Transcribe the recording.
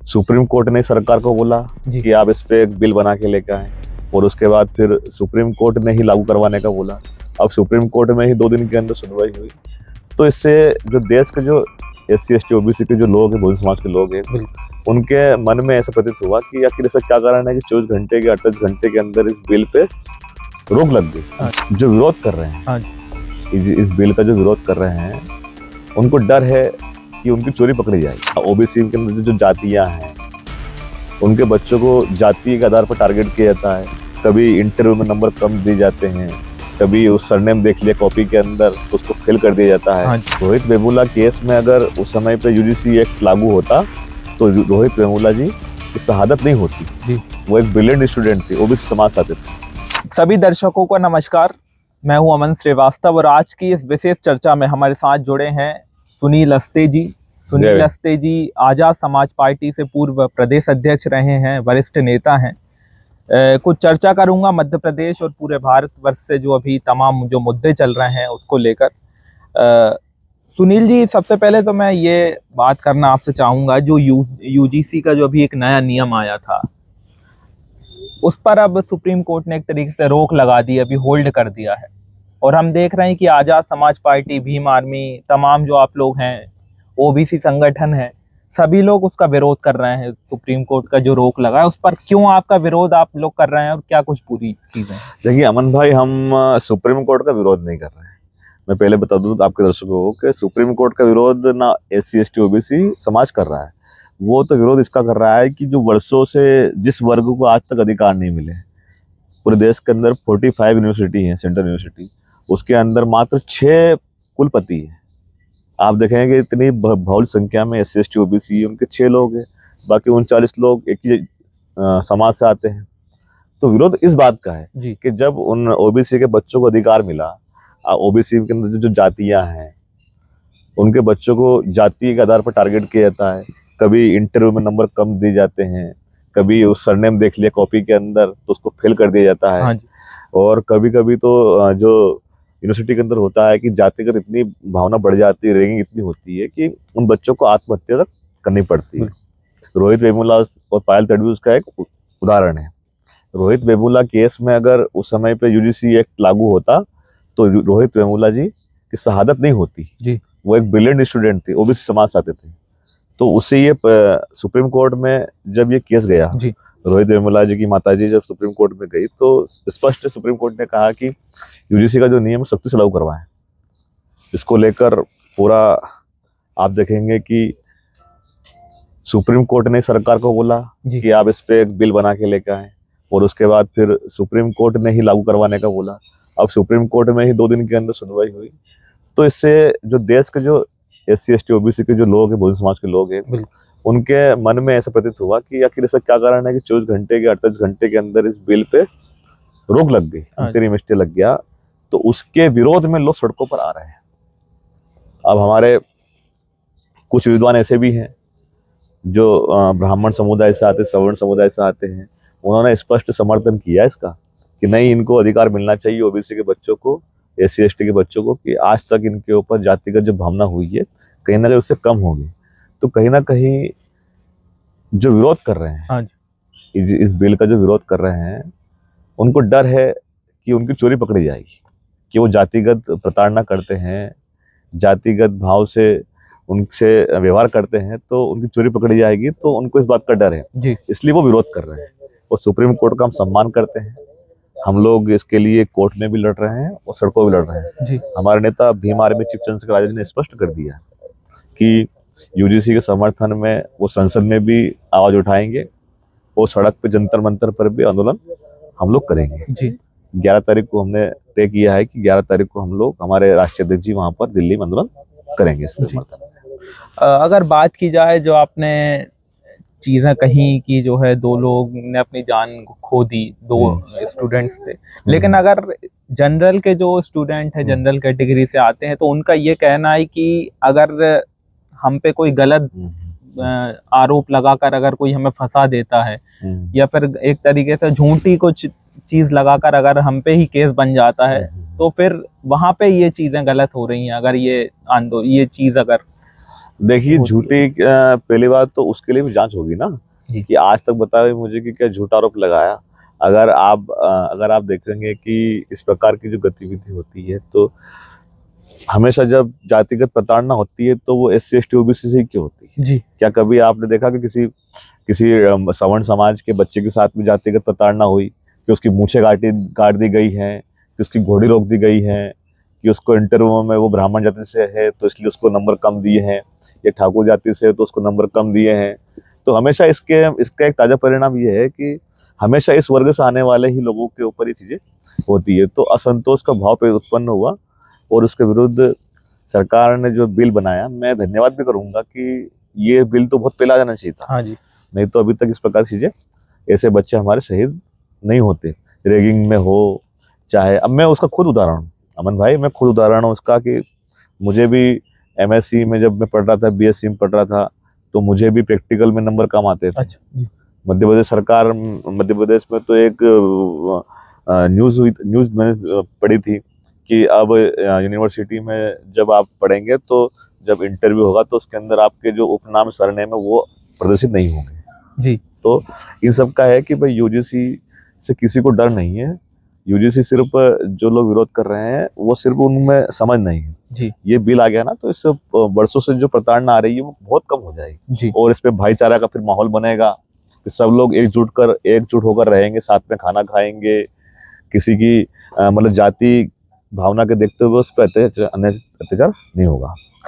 Supreme court ने सरकार को बोला कि आप इस पे एक बिल बना के लेके आए, और उसके बाद फिर सुप्रीम कोर्ट ने ही लागू करवाने का बोला। अब सुप्रीम कोर्ट में ही 2 दिन के अंदर सुनवाई हुई। तो इससे जो देश के जो SC ST OBC के जो लोग हैं, बहुजन समाज के लोग हैं, उनके मन में ऐसा प्रतीत हुआ कि आखिर ऐसा क्या कारण है कि 24 घंटे के 48 घंटे के अंदर इस बिल पे रोक लग गई। जो विरोध कर रहे हैं, इस बिल का जो विरोध कर रहे हैं, उनको डर है कि उनकी चोरी पकड़ी जाएगी। OBC के अंदर जो जातियां हैं, उनके बच्चों को जाति के आधार पर टारगेट किया जाता है। कभी इंटरव्यू में नंबर कम दिए जाते हैं, कभी उस सरनेम देख लिया कॉपी के अंदर तो उसको फेल कर दिया जाता है। रोहित वेमुला केस में अगर उस समय पे UGC एक्ट लागू होता तो रोहित वेमुला जी की शहादत नहीं होती। वो एक ब्रिलियंट स्टूडेंट थे, OBC समाज से आते थे। सभी दर्शकों को नमस्कार, मैं हूं अमन श्रीवास्तव और आज की इस विशेष चर्चा में हमारे साथ जुड़े हैं सुनील अस्ते जी। सुनील अस्ते जी आजाद समाज पार्टी से पूर्व प्रदेश अध्यक्ष रहे हैं, वरिष्ठ नेता हैं। कुछ चर्चा करूंगा मध्य प्रदेश और पूरे भारतवर्ष से जो अभी तमाम जो मुद्दे चल रहे हैं उसको लेकर। सुनील जी, सबसे पहले तो मैं ये बात करना आपसे चाहूँगा, जो UGC का जो अभी एक नया नियम आया था उस पर अब सुप्रीम कोर्ट ने एक तरीके से रोक लगा दी, अभी होल्ड कर दिया है। और हम देख रहे हैं कि आजाद समाज पार्टी, भीम आर्मी, तमाम जो आप लोग हैं, OBC संगठन है, सभी लोग उसका विरोध कर रहे हैं। सुप्रीम कोर्ट का जो रोक लगा है उस पर क्यों आपका विरोध आप लोग कर रहे हैं और क्या कुछ पूरी चीजें? देखिए अमन भाई, हम सुप्रीम कोर्ट का विरोध नहीं कर रहे हैं। मैं पहले बता दूं आपके दर्शकों को कि सुप्रीम कोर्ट का विरोध ना SC ST OBC समाज कर रहा है। वो तो विरोध इसका कर रहा है कि जो वर्षों से जिस वर्ग को आज तक अधिकार नहीं मिले, पूरे देश के अंदर 45 यूनिवर्सिटी हैं, सेंट्रल यूनिवर्सिटी, उसके अंदर मात्र 6 कुलपति हैं। आप देखेंगे कि इतनी बहुल संख्या में SC ST OBC उनके 6 लोग हैं, बाकी 39 लोग एक ही समाज से आते हैं। तो विरोध इस बात का है कि जब उन OBC के बच्चों को अधिकार मिला, OBC के अंदर जो जातियां हैं, उनके बच्चों को जाति के आधार पर टारगेट किया जाता है। कभी इंटरव्यू में नंबर कम दिए जाते हैं, कभी उस सरनेम देख लिया कॉपी के अंदर तो उसको फेल कर दिया जाता है। और कभी कभी तो जो यूनिवर्सिटी के अंदर होता है कि जातिगत इतनी भावना बढ़ जाती है, रैगिंग इतनी होती है कि उन बच्चों को आत्महत्या तक करनी पड़ती है। रोहित वेमुला और पायल तडवी उसका एक उदाहरण है। रोहित वेमुला केस में अगर उस समय पे UGC एक्ट लागू होता तो रोहित वेमुला जी की शहादत नहीं होती। वो एक ब्रिलियंट स्टूडेंट थे, OBC समाज से आते थे। तो उससे ये सुप्रीम कोर्ट में जब ये केस गया, रोहित वेमुला जी की माताजी जब सुप्रीम कोर्ट में गई तो स्पष्ट सुप्रीम कोर्ट ने कहा कि UGC का जो नियम सख्ती से लागू करवाएं। इसको लेकर पूरा आप देखेंगे कि सुप्रीम कोर्ट ने सरकार को बोला कि आप इस पे एक बिल बना के लेके आए, और उसके बाद फिर सुप्रीम कोर्ट ने ही लागू करवाने का बोला। अब सुप्रीम कोर्ट में ही 2 दिन के अंदर सुनवाई हुई। तो इससे जो देश के जो SC ST OBC के जो लोग हैं, बहुजन समाज के लोग हैं, उनके मन में ऐसा प्रतीत हुआ कि आखिर ऐसा क्या कारण है कि 24 घंटे के 48 घंटे के अंदर इस बिल पे रोक लग गई, अंतरिम स्टे लग गया। तो उसके विरोध में लोग सड़कों पर आ रहे हैं। अब हमारे कुछ विद्वान ऐसे भी हैं जो ब्राह्मण समुदाय से आते, सवर्ण समुदाय से आते हैं, उन्होंने स्पष्ट समर्थन किया इसका कि नहीं, इनको अधिकार मिलना चाहिए OBC के बच्चों को, SC ST के बच्चों को, कि आज तक इनके ऊपर जातिगत जो भावना हुई है कहीं ना कहीं उससे कम होगी। तो कहीं ना कहीं जो विरोध कर रहे हैं, इस बिल का जो विरोध कर रहे हैं, उनको डर है कि उनकी चोरी पकड़ी जाएगी, कि वो जातिगत प्रताड़ना करते हैं, जातिगत भाव से उनसे व्यवहार करते हैं, तो उनकी चोरी पकड़ी जाएगी। तो उनको इस बात का डर है, इसलिए वो विरोध कर रहे हैं। और सुप्रीम कोर्ट का हम सम्मान करते हैं। हम लोग इसके लिए कोर्ट में भी लड़ रहे हैं और सड़कों में लड़ रहे हैं। हमारे नेता भीम आर्मी चीफ चंद्रशेखर आजाद ने स्पष्ट कर दिया कि UGC के समर्थन में वो संसद में भी आवाज उठाएंगे और सड़क पे जंतर मंतर पर भी आंदोलन हम लोग करेंगे। 11 तारीख को हमने तय किया है कि 11 तारीख को हम लोग, हमारे राष्ट्रीय अध्यक्ष जी वहाँ पर दिल्ली में आंदोलन करेंगे इसके समर्थन में। अगर बात की जाए, जो आपने चीजें कहीं की, जो है 2 लोग ने अपनी जान खो दी, 2 स्टूडेंट्स थे, लेकिन अगर जनरल के जो स्टूडेंट है, जनरल कैटेगरी से आते हैं, तो उनका ये कहना है कि अगर हम पे कोई गलत आरोप लगाकर अगर कोई हमें फंसा देता है, या फिर एक तरीके से झूठी कुछ चीज लगाकर अगर हम पे ही केस बन जाता है, तो फिर वहां पे ये चीजें गलत हो रही हैं। अगर ये चीज अगर देखिए होती झूठी पहली बात तो उसके लिए भी जांच होगी ना जी। कि आज तक बताए मुझे कि क्या झूठा आरोप लगाया। अगर आप देखेंगे कि इस प्रकार की जो गतिविधि होती है तो हमेशा जब जातिगत प्रताड़ना होती है तो वो SC ST OBC से ही क्यों होती है? जी। क्या कभी आपने देखा कि किसी किसी सवर्ण समाज के बच्चे के साथ भी जातिगत प्रताड़ना हुई, कि उसकी मूछें काट दी गई हैं, कि उसकी घोड़ी रोक दी गई है, कि उसको इंटरव्यू में वो ब्राह्मण जाति से है तो इसलिए उसको नंबर कम दिए हैं, या ठाकुर जाति से है तो उसको नंबर कम दिए हैं। तो हमेशा इसका एक ताजा परिणाम ये है कि हमेशा इस वर्ग से आने वाले ही लोगों के ऊपर ये चीजें होती है। तो असंतोष का भाव पे उत्पन्न हुआ और उसके विरुद्ध सरकार ने जो बिल बनाया, मैं धन्यवाद भी करूंगा कि ये बिल तो बहुत पहले आ जाना चाहिए था। हाँ जी। नहीं तो अभी तक इस प्रकार की चीजें, ऐसे बच्चे हमारे शहीद नहीं होते, रैगिंग में हो चाहे। अब मैं उसका खुद उदाहरण हूँ अमन भाई, मैं खुद उदाहरण हूँ उसका कि मुझे भी MSc में जब मैं पढ़ रहा था, BSc में पढ़ रहा था, तो मुझे भी प्रैक्टिकल में नंबर कम आते थे। अच्छा जी। मध्य प्रदेश में तो एक न्यूज़ मैंने पढ़ी थी कि अब यूनिवर्सिटी में जब आप पढ़ेंगे तो जब इंटरव्यू होगा तो उसके अंदर आपके जो उपनाम सरनेम है वो प्रदर्शित नहीं होंगे। जी। तो इन सब का है कि भाई UGC से किसी को डर नहीं है। UGC सिर्फ जो लोग विरोध कर रहे हैं वो सिर्फ उनमें समझ नहीं है। जी। ये बिल आ गया ना तो इससे वर्षों से जो प्रताड़ना आ रही है वो बहुत कम हो जाएगी जी। और इस पे भाईचारा का फिर माहौल बनेगा कि सब लोग एकजुट होकर रहेंगे, साथ में खाना खाएंगे। किसी की मतलब जाति भावना के देखते हुए उस पर अत्याचार नहीं होगा।